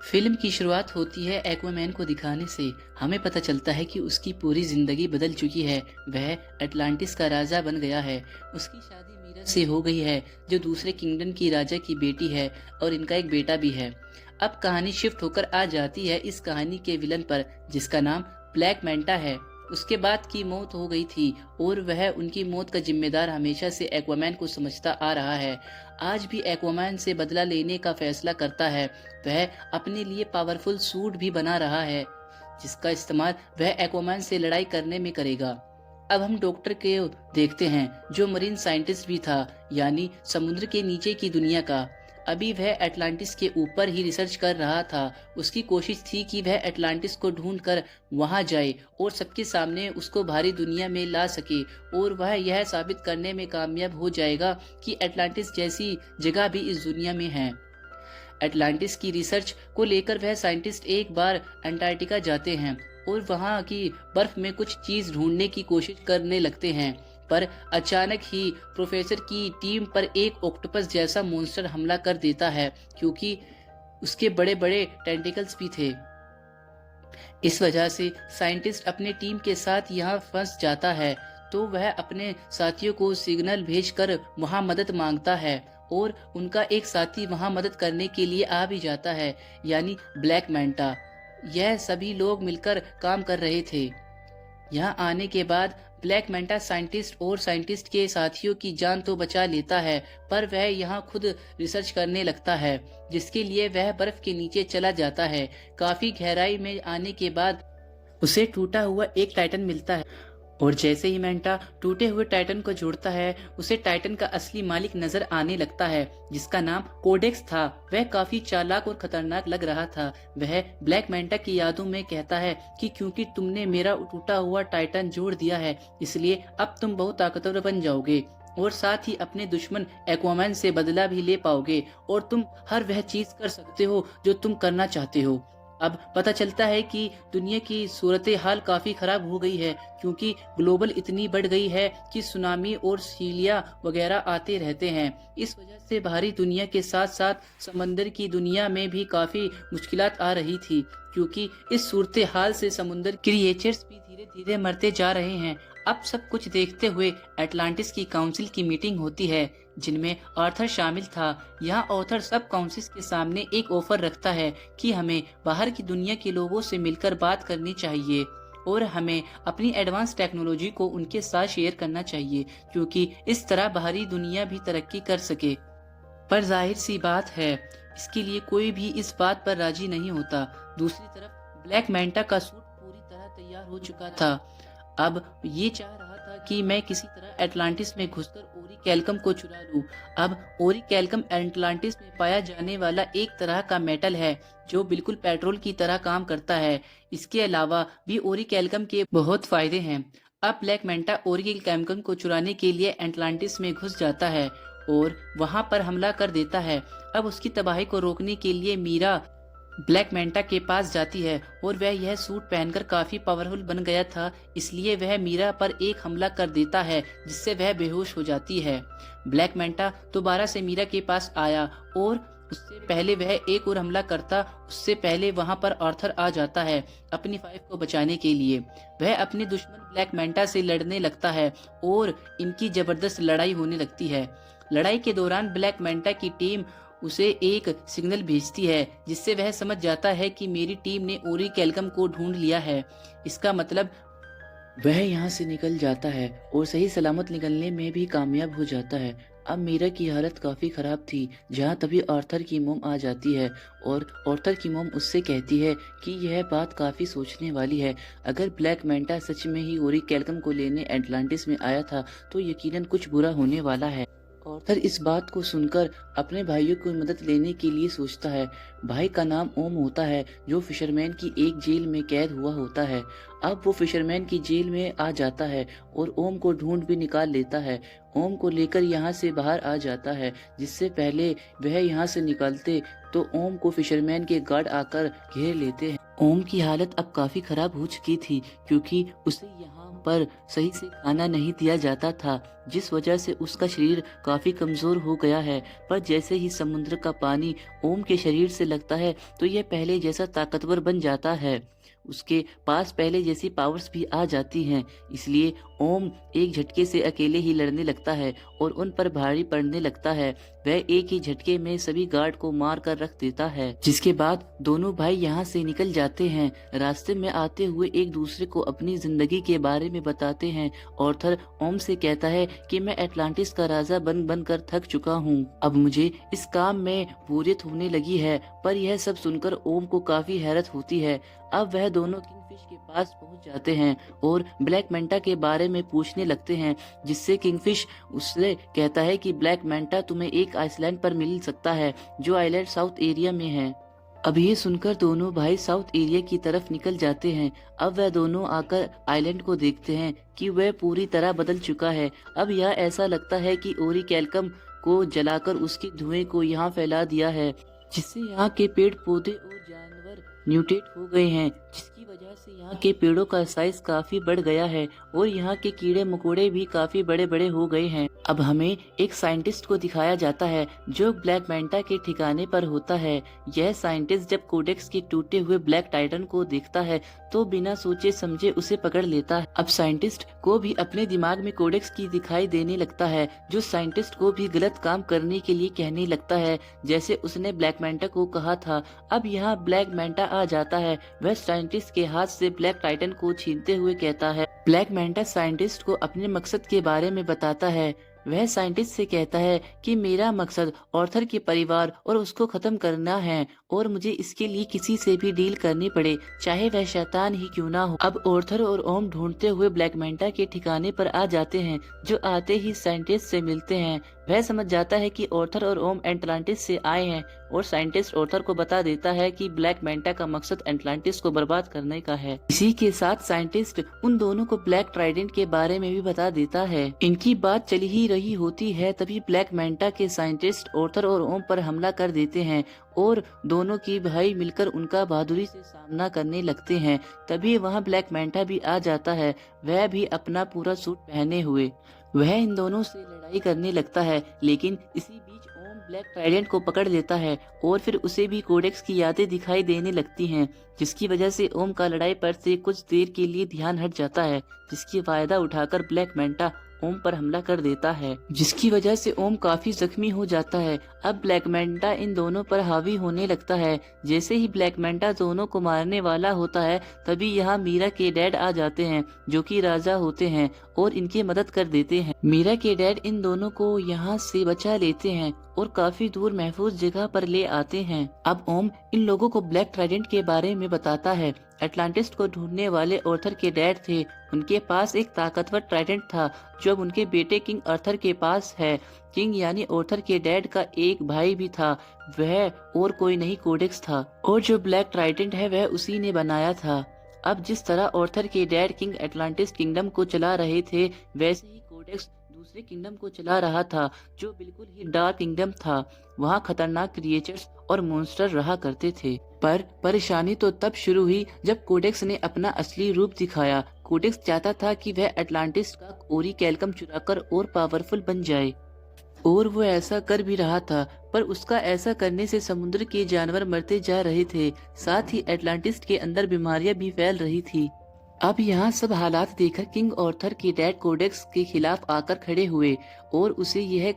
Film की शुरुआत होती है एक्वामैन को दिखाने से। हमें पता चलता है कि उसकी पूरी जिंदगी बदल चुकी है। वह अटलांटिस का राजा बन गया है। उसकी शादी मीरा से हो गई है, जो दूसरे किंगडम की राजा की बेटी है, और इनका एक बेटा भी है। अब कहानी शिफ्ट होकर आ जाती है इस कहानी के विलन पर, जिसका नाम ब्लैक मैंटा है। उसके बाद की मौत हो गई थी और वह उनकी मौत का जिम्मेदार हमेशा से एक्वामैन को समझता आ रहा है। आज भी एक्वामैन से बदला लेने का फैसला करता है। वह अपने लिए पावरफुल सूट भी बना रहा है, जिसका इस्तेमाल वह एक्वामैन से लड़ाई करने में करेगा। अब हम डॉक्टर को देखते हैं, जो मरीन साइंटिस्ट भी था, यानी समुद्र के नीचे की दुनिया का। अभी वह अटलांटिस के ऊपर ही रिसर्च कर रहा था। उसकी कोशिश थी कि वह अटलांटिस को ढूंढ कर वहां जाए और सबके सामने उसको भारी दुनिया में ला सके, और वह यह साबित करने में कामयाब हो जाएगा कि अटलांटिस जैसी जगह भी इस दुनिया में है। अटलांटिस की रिसर्च को लेकर वह साइंटिस्ट एक बार अंटार्कटिका जाते हैं और वहां की बर्फ में कुछ चीज ढूंढने की कोशिश करने लगते हैं। पर अचानक ही प्रोफेसर की टीम पर एक ऑक्टोपस जैसा मॉन्स्टर हमला कर देता है, क्योंकि उसके बड़े बड़े टेंटिकल्स भी थे। इस वजह से साइंटिस्ट अपने टीम के साथ यहाँ फंस जाता है। तो वह अपने साथियों को सिग्नल भेजकर वहाँ मदद मांगता है, और उनका एक साथी वहाँ मदद करने के लिए आ भी जाता है, यानी ब्लैक मैंटा। यह सभी लोग मिलकर काम कर रहे थे। यहाँ आने के बाद ब्लैक मैंटा साइंटिस्ट और साइंटिस्ट के साथियों की जान तो बचा लेता है, पर वह यहाँ खुद रिसर्च करने लगता है, जिसके लिए वह बर्फ के नीचे चला जाता है। काफी गहराई में आने के बाद उसे टूटा हुआ एक टाइटन मिलता है, और जैसे ही मैंटा टूटे हुए टाइटन को जोड़ता है, उसे टाइटन का असली मालिक नजर आने लगता है, जिसका नाम कोडेक्स था। वह काफी चालाक और खतरनाक लग रहा था। वह ब्लैक मैंटा की यादों में कहता है कि क्योंकि तुमने मेरा टूटा हुआ टाइटन जोड़ दिया है, इसलिए अब तुम बहुत ताकतवर बन जाओगे, और साथ ही अपने दुश्मन एक्वामैन से बदला भी ले पाओगे, और तुम हर वह चीज कर सकते हो जो तुम करना चाहते हो। अब पता चलता है कि दुनिया की सूरत हाल काफी खराब हो गई है, क्योंकि ग्लोबल इतनी बढ़ गई है कि सुनामी और सीलिया वगैरह आते रहते हैं। इस वजह से बाहरी दुनिया के साथ साथ समंदर की दुनिया में भी काफी मुश्किलात आ रही थी, क्योंकि इस सूरत हाल से समुद्र क्रिएचर्स भी धीरे धीरे मरते जा रहे हैं। अब सब कुछ देखते हुए अटलांटिस की काउंसिल की मीटिंग होती है, जिनमें आर्थर शामिल था। यहाँ आर्थर सब काउंसिल के सामने एक ऑफर रखता है कि हमें बाहर की दुनिया के लोगों से मिलकर बात करनी चाहिए, और हमें अपनी एडवांस टेक्नोलॉजी को उनके साथ शेयर करना चाहिए, क्योंकि इस तरह बाहरी दुनिया भी तरक्की कर सके। पर जाहिर सी बात है, इसके लिए कोई भी इस बात पर राजी नहीं होता। दूसरी तरफ ब्लैक मैंटा का सूट पूरी तरह तैयार हो चुका था। अब ये चाह रहा था कि मैं किसी तरह अटलांटिस में घुसकर ओरी कैल्कम को चुरा लूं। अब ओरी कैल्कम अटलांटिस में पाया जाने वाला एक तरह का मेटल है, जो बिल्कुल पेट्रोल की तरह काम करता है। इसके अलावा भी ओरी कैल्कम के बहुत फायदे हैं। अब ब्लैक मैंटा ओरी कैल्कम को चुराने के लिए अटलांटिस में घुस जाता है और वहां पर हमला कर देता है। अब उसकी तबाही को रोकने के लिए मीरा ब्लैक मैंटा के पास जाती है, और वह यह सूट पहनकर काफी पावरफुल बन गया था, इसलिए वह मीरा पर एक हमला कर देता है, जिससे वह बेहोश हो जाती है। ब्लैक मैंटा दोबारा से मीरा के पास आया, और उससे पहले वह एक और हमला करता, उससे पहले वहां पर आर्थर आ जाता है अपनी वाइफ को बचाने के लिए। वह अपने दुश्मन ब्लैक मैंटा से लड़ने लगता है, और इनकी जबरदस्त लड़ाई होने लगती है। लड़ाई के दौरान ब्लैक मैंटा की टीम उसे एक सिग्नल भेजती है, जिससे वह समझ जाता है कि मेरी टीम ने ओरी कैल्कम को ढूंढ लिया है। इसका मतलब वह यहाँ से निकल जाता है, और सही सलामत निकलने में भी कामयाब हो जाता है। अब मीरा की हालत काफी खराब थी, जहाँ तभी आर्थर की मोम आ जाती है, और आर्थर की मोम उससे कहती है कि यह बात काफी सोचने वाली है। अगर ब्लैक मैंटा सच में ही ओरी कैल्कम को लेने अटलांटिस में आया था, तो यकीनन कुछ बुरा होने वाला है। आर्थर इस बात को सुनकर अपने भाइयों की मदद लेने के लिए सोचता है। भाई का नाम ओम होता है, जो फिशरमैन की एक जेल में कैद हुआ होता है। अब वो फिशरमैन की जेल में आ जाता है और ओम को ढूंढ भी निकाल लेता है। ओम को लेकर यहाँ से बाहर आ जाता है। जिससे पहले वह यहाँ से निकलते तो ओम को फिशरमैन के गार्ड आकर घेर लेते हैं। ओम की हालत अब काफी खराब हो चुकी थी, क्योंकि उसे यहाँ पर सही से खाना नहीं दिया जाता था। जिस वजह से उसका शरीर काफी कमजोर हो गया है। पर जैसे ही समुद्र का पानी ओम के शरीर से लगता है तो यह पहले जैसा ताकतवर बन जाता है। उसके पास पहले जैसी पावर्स भी आ जाती हैं। इसलिए ओम एक झटके से अकेले ही लड़ने लगता है और उन पर भारी पड़ने लगता है। वह एक ही झटके में सभी गार्ड को मार कर रख देता है, जिसके बाद दोनों भाई यहाँ से निकल जाते हैं। रास्ते में आते हुए एक दूसरे को अपनी जिंदगी के बारे में बताते हैं। ऑर्थर ओम से कहता है कि मैं एटलांटिस का राजा बन बन कर थक चुका हूँ, अब मुझे इस काम में बोरियत होने लगी है। पर यह सब सुनकर ओम को काफी हैरत होती है। अब वह दोनों किंगफिश के पास पहुंच जाते हैं और ब्लैक मैंटा के बारे में पूछने लगते हैं, जिससे किंगफिश उससे कहता है कि ब्लैक मैंटा तुम्हें एक आइसलैंड पर मिल सकता है जो आइलैंड साउथ एरिया में है। अब ये सुनकर दोनों भाई साउथ एरिया की तरफ निकल जाते हैं। अब वह दोनों आकर आइलैंड को देखते हैं कि वह पूरी तरह बदल चुका है। अब यह ऐसा लगता है कि ओरी कैल्कम को जलाकर उसके धुएं को यहाँ फैला दिया है, जिससे यहाँ के पेड़ पौधे और जानवर म्यूटेट हो गए हैं, जिसकी वजह से यहाँ के पेड़ों का साइज काफी बढ़ गया है और यहाँ के कीड़े मकोड़े भी काफी बड़े बड़े हो गए हैं। अब हमें एक साइंटिस्ट को दिखाया जाता है जो ब्लैक मैंटा के ठिकाने पर होता है। यह साइंटिस्ट जब कोडेक्स के टूटे हुए ब्लैक टाइटन को देखता है तो बिना सोचे समझे उसे पकड़ लेता है। अब साइंटिस्ट को भी अपने दिमाग में कोडेक्स की दिखाई देने लगता है, जो साइंटिस्ट को भी गलत काम करने के लिए कहने लगता है, जैसे उसने ब्लैक मैंटा को कहा था। अब यहाँ ब्लैक मैंटा आ जाता है। वह साइंटिस्ट के हाथ से ब्लैक टाइटन को छीनते हुए कहता है। ब्लैक मैंटा साइंटिस्ट को अपने मकसद के बारे में बताता है। वह साइंटिस्ट से कहता है कि मेरा मकसद ऑर्थर के परिवार और उसको खत्म करना है और मुझे इसके लिए किसी से भी डील करनी पड़े, चाहे वह शैतान ही क्यों ना हो। अब ऑर्थर और ओम ढूंढते हुए ब्लैक मैंटा के ठिकाने पर आ जाते हैं। जो आते ही साइंटिस्ट से मिलते हैं। वह समझ जाता है कि ऑर्थर और ओम एटलांटिस से आए हैं और साइंटिस्ट ऑर्थर को बता देता है कि ब्लैक मैंटा का मकसद एटलांटिस को बर्बाद करने का है। इसी के साथ साइंटिस्ट उन दोनों को ब्लैक ट्राइडेंट के बारे में भी बता देता है। इनकी बात चल ही रही होती है तभी ब्लैक मैंटा के साइंटिस्ट ऑर्थर और ओम पर हमला कर देते हैं और दोनों की भाई मिलकर उनका बहादुरी से सामना करने लगते हैं। तभी वहाँ ब्लैक मैंटा भी आ जाता है, वह भी अपना पूरा सूट पहने हुए। वह इन दोनों से लड़ाई करने लगता है, लेकिन इसी बीच ओम ब्लैक ट्राइडेंट को पकड़ लेता है और फिर उसे भी कोडेक्स की यादें दिखाई देने लगती हैं, जिसकी वजह से ओम का लड़ाई पर से कुछ देर के लिए ध्यान हट जाता है, जिसकी फायदा उठाकर ब्लैक मैंटा ओम पर हमला कर देता है, जिसकी वजह से ओम काफी जख्मी हो जाता है। अब ब्लैक मैंटा इन दोनों पर हावी होने लगता है। जैसे ही ब्लैक मैंटा दोनों को मारने वाला होता है तभी यहाँ मीरा के डैड आ जाते हैं, जो कि राजा होते हैं और इनकी मदद कर देते हैं। मीरा के डैड इन दोनों को यहाँ से बचा लेते हैं और काफी दूर महफूज जगह पर ले आते हैं। अब ओम इन लोगों को ब्लैक ट्राइडेंट के बारे में बताता है। एटलांटिस को ढूंढने वाले ऑर्थर के डैड थे। उनके पास एक ताकतवर ट्राइडेंट था जो अब उनके बेटे किंग आर्थर के पास है। किंग यानी ऑर्थर के डैड का एक भाई भी था, वह और कोई नहीं कोडेक्स था, और जो ब्लैक ट्राइडेंट है वह उसी ने बनाया था। अब जिस तरह ऑर्थर के डैड किंग एटलांटिस किंगडम को चला रहे थे, वैसे ही कोडेक्स दूसरे किंगडम को चला रहा था, जो बिल्कुल ही डार्क किंगडम था। वहाँ खतरनाक क्रिएचर्स और मॉन्स्टर रहा करते थे। पर परेशानी तो तब शुरू हुई जब कोडेक्स ने अपना असली रूप दिखाया। कोडेक्स चाहता था कि वह एटलांटिस का ओरी कैल्कम चुराकर और पावरफुल बन जाए, और वो ऐसा कर भी रहा था। पर उसका ऐसा करने से समुद्र के जानवर मरते जा रहे थे, साथ ही एटलांटिस के अंदर बीमारियां भी फैल रही थी। अब यहाँ सब हालात देखकर किंग ऑर्थर के डैड कोडेक्स के खिलाफ आकर खड़े हुए और उसे यह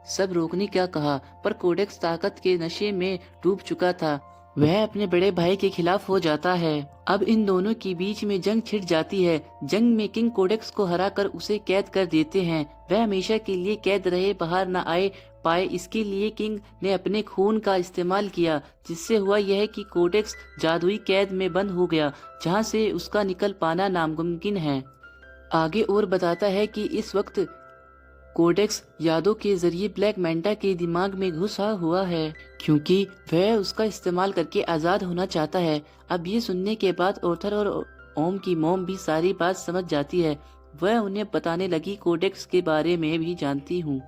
सब रोकने का कहा, पर कोडेक्स ताकत के नशे में डूब चुका था। वह अपने बड़े भाई के खिलाफ हो जाता है। अब इन दोनों के बीच में जंग छिड़ जाती है। जंग में किंग कोडेक्स को हराकर उसे कैद कर देते हैं। वह हमेशा के लिए कैद रहे, बाहर न आए पाए, इसके लिए किंग ने अपने खून का इस्तेमाल किया, जिससे हुआ यह कि कोडेक्स जादुई कैद में बंद हो गया, जहां से उसका निकल पाना नामुमकिन है। आगे और बताता है कि इस वक्त कोडेक्स यादों के जरिए ब्लैक मैंटा के दिमाग में घुसा हुआ है, क्योंकि वह उसका इस्तेमाल करके आजाद होना चाहता है। अब ये सुनने के बाद ऑर्थर और ओम की मॉम भी सारी बात समझ जाती है। वह उन्हें बताने लगी कोडेक्स के बारे में भी जानती हूँ।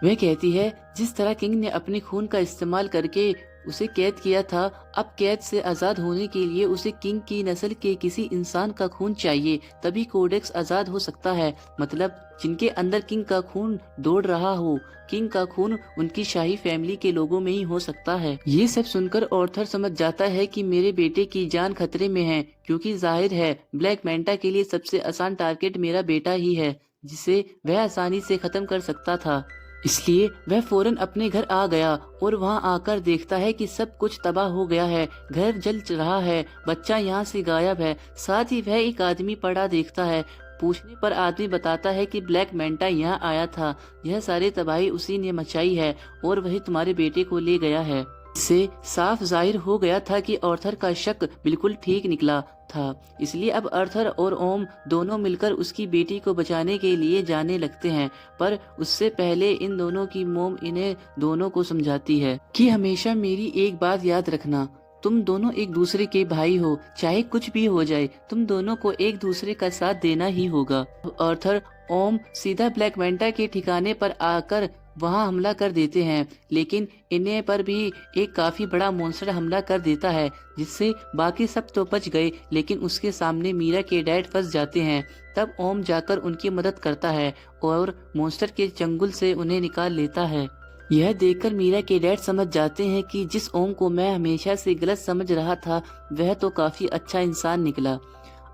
वह कहती है जिस तरह किंग ने अपने खून का इस्तेमाल करके उसे कैद किया था, अब कैद से आज़ाद होने के लिए उसे किंग की नस्ल के किसी इंसान का खून चाहिए, तभी कोडेक्स आज़ाद हो सकता है। मतलब जिनके अंदर किंग का खून दौड़ रहा हो। किंग का खून उनकी शाही फैमिली के लोगों में ही हो सकता है। ये सब सुनकर ऑर्थर समझ जाता है कि मेरे बेटे की जान खतरे में है, क्योंकि जाहिर है ब्लैक मैंटा के लिए सबसे आसान टारगेट मेरा बेटा ही है, जिसे वह आसानी से खत्म कर सकता था। इसलिए वह फौरन अपने घर आ गया और वहां आकर देखता है कि सब कुछ तबाह हो गया है। घर जल रहा है, बच्चा यहाँ से गायब है। साथ ही वह एक आदमी पड़ा देखता है। पूछने पर आदमी बताता है कि ब्लैक मैंटा यहाँ आया था, यह सारी तबाही उसी ने मचाई है और वही तुम्हारे बेटे को ले गया है। इससे साफ जाहिर हो गया था कि आर्थर का शक बिल्कुल ठीक निकला था। इसलिए अब आर्थर और ओम दोनों मिलकर उसकी बेटी को बचाने के लिए जाने लगते हैं। पर उससे पहले इन दोनों की मोम इन्हें दोनों को समझाती है कि हमेशा मेरी एक बात याद रखना, तुम दोनों एक दूसरे के भाई हो, चाहे कुछ भी हो जाए तुम दोनों को एक दूसरे का साथ देना ही होगा। आर्थर ओम सीधा ब्लैक मैंटा के ठिकाने पर आकर वहां हमला कर देते हैं, लेकिन इन्हें पर भी एक काफी बड़ा मॉन्स्टर हमला कर देता है, जिससे बाकी सब तो बच गए, लेकिन उसके सामने मीरा के डैड फंस जाते हैं। तब ओम जाकर उनकी मदद करता है और मॉन्स्टर के चंगुल से उन्हें निकाल लेता है। यह देखकर मीरा के डैड समझ जाते हैं कि जिस ओम को मैं हमेशा से गलत समझ रहा था, वह तो काफी अच्छा इंसान निकला।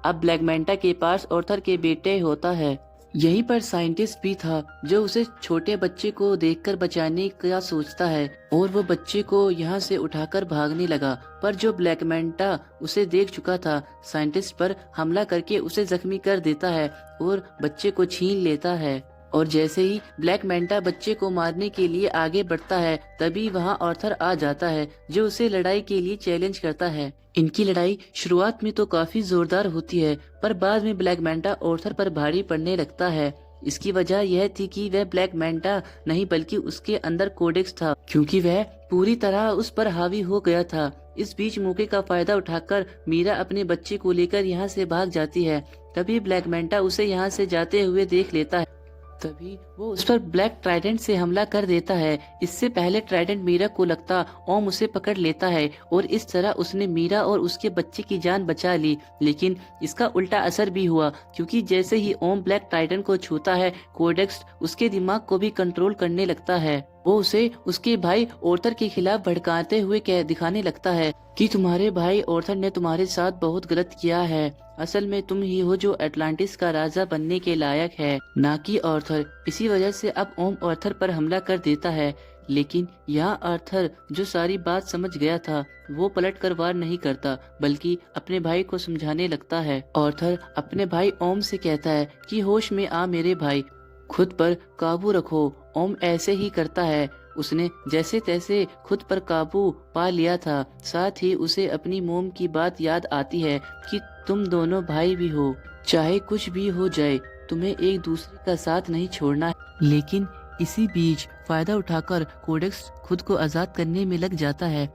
अब ब्लैक मैंटा के पास आर्थर के बेटे होता है। यहीं पर साइंटिस्ट भी था, जो उसे छोटे बच्चे को देखकर बचाने का सोचता है और वो बच्चे को यहाँ से उठाकर भागने लगा। पर जो ब्लैक मैंटा उसे देख चुका था, साइंटिस्ट पर हमला करके उसे जख्मी कर देता है और बच्चे को छीन लेता है। और जैसे ही ब्लैक मैंटा बच्चे को मारने के लिए आगे बढ़ता है, तभी वहां आर्थर आ जाता है, जो उसे लड़ाई के लिए चैलेंज करता है। इनकी लड़ाई शुरुआत में तो काफी जोरदार होती है, पर बाद में ब्लैक मैंटा आर्थर पर भारी पड़ने लगता है। इसकी वजह यह थी कि वह ब्लैक मैंटा नहीं बल्कि उसके अंदर कोडेक्स था, क्योंकि वह पूरी तरह उस पर हावी हो गया था। इस बीच मौके का फायदा उठाकर मीरा अपने बच्चे को लेकर यहाँ से भाग जाती है। तभी ब्लैक मैंटा उसे यहाँ से जाते हुए देख लेता है। तभी वो उस पर ब्लैक ट्राइडेंट से हमला कर देता है। इससे पहले ट्राइडेंट मीरा को लगता, ओम उसे पकड़ लेता है और इस तरह उसने मीरा और उसके बच्चे की जान बचा ली। लेकिन इसका उल्टा असर भी हुआ, क्योंकि जैसे ही ओम ब्लैक ट्राइडेंट को छूता है, कोडेक्स उसके दिमाग को भी कंट्रोल करने लगता है। वो उसे उसके भाई आर्थर के खिलाफ भड़काते हुए दिखाने लगता है कि तुम्हारे भाई आर्थर ने तुम्हारे साथ बहुत गलत किया है। असल में तुम ही हो जो एटलांटिस का राजा बनने के लायक है, ना कि आर्थर। इसी वजह से अब ओम आर्थर पर हमला कर देता है। लेकिन यहाँ आर्थर, जो सारी बात समझ गया था, वो पलट कर वार नहीं करता, बल्कि अपने भाई को समझाने लगता है। आर्थर अपने भाई ओम से कहता है कि होश में आ मेरे भाई, खुद पर काबू रखो। ओम ऐसे ही करता है। उसने जैसे तैसे खुद पर काबू पा लिया था। साथ ही उसे अपनी मोम की बात याद आती है कि तुम दोनों भाई भी हो, चाहे कुछ भी हो जाए तुम्हें एक दूसरे का साथ नहीं छोड़ना है। लेकिन इसी बीच फायदा उठाकर कोडेक्स खुद को आजाद करने में लग जाता है।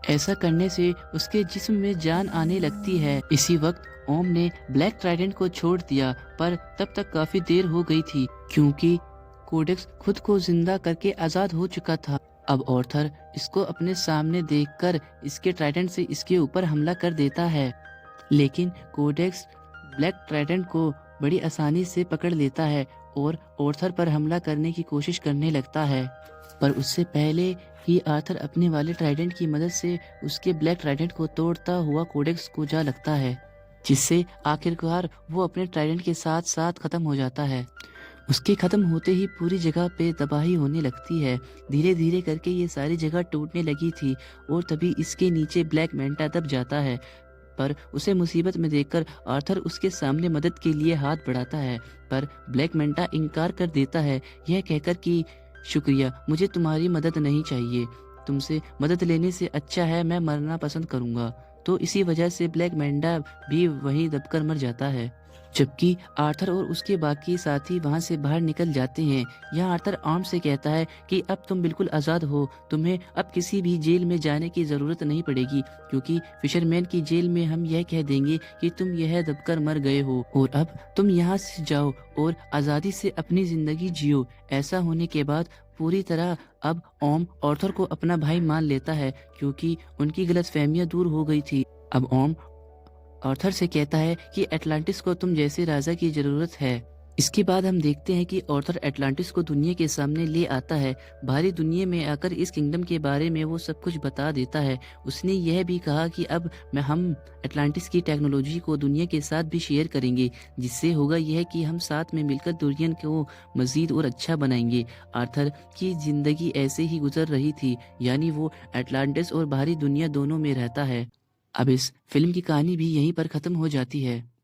ऐसा करने से उसके जिस्म में जान आने लगती है। इसी वक्त ओम ने ब्लैक ट्राइडेंट को छोड़ दिया, पर तब तक काफी देर हो गई थी, क्योंकि कोडेक्स खुद को जिंदा करके आजाद हो चुका था। अब आर्थर इसको अपने सामने देखकर इसके ट्राइडेंट से इसके ऊपर हमला कर देता है, लेकिन कोडेक्स ब्लैक ट्राइडेंट को बड़ी आसानी से पकड़ लेता है और आर्थर पर हमला करने की कोशिश करने लगता है। पर उससे पहले ही आर्थर अपने वाले ट्राइडेंट की मदद से उसके ब्लैक ट्राइडेंट को तोड़ता हुआ कोडेक्स को जा लगता है, जिससे आखिरकार वो अपने ट्राइडेंट के साथ साथ खत्म हो जाता है। उसके खत्म होते ही पूरी जगह पे तबाही होने लगती है। धीरे धीरे करके ये सारी जगह टूटने लगी थी और तभी इसके नीचे ब्लैक मैंटा दब जाता है। पर उसे मुसीबत में देखकर आर्थर उसके सामने मदद के लिए हाथ बढ़ाता है, पर ब्लैक मैंटा इनकार कर देता है, यह कहकर कि शुक्रिया, मुझे तुम्हारी मदद नहीं चाहिए। तुमसे मदद लेने से अच्छा है मैं मरना पसंद करूंगा। तो इसी वजह से ब्लैक मैंटा भी वहीं दबकर मर जाता है, जबकि आर्थर और उसके बाकी साथी वहां से बाहर निकल जाते हैं। यहाँ आर्थर आर्म से कहता है कि अब तुम बिल्कुल आजाद हो, तुम्हें अब किसी भी जेल में जाने की जरूरत नहीं पड़ेगी, क्योंकि फिशरमैन की जेल में हम यह कह देंगे कि तुम यह दबकर मर गए हो और अब तुम यहाँ से जाओ और आजादी से अपनी जिंदगी जियो। ऐसा होने के बाद पूरी तरह अब ओम आर्थर को अपना भाई मान लेता है क्योंकि उनकी गलतफहमियां दूर हो गई थी। अब ओम आर्थर से कहता है कि एटलांटिस को तुम जैसे राजा की जरूरत है। इसके बाद हम देखते हैं कि आर्थर एटलांटिस को दुनिया के सामने ले आता है। बाहरी दुनिया में आकर इस किंगडम के बारे में वो सब कुछ बता देता है। उसने यह भी कहा कि अब मैं हम एटलांटिस की टेक्नोलॉजी को दुनिया के साथ भी शेयर करेंगे, जिससे होगा यह कि हम साथ में मिलकर दुनिया को मजीद और अच्छा बनाएंगे। आर्थर की जिंदगी ऐसे ही गुजर रही थी, यानी वो एटलांटिस और बाहरी दुनिया दोनों में रहता है। अब इस फिल्म की कहानी भी यहीं पर ख़त्म हो जाती है।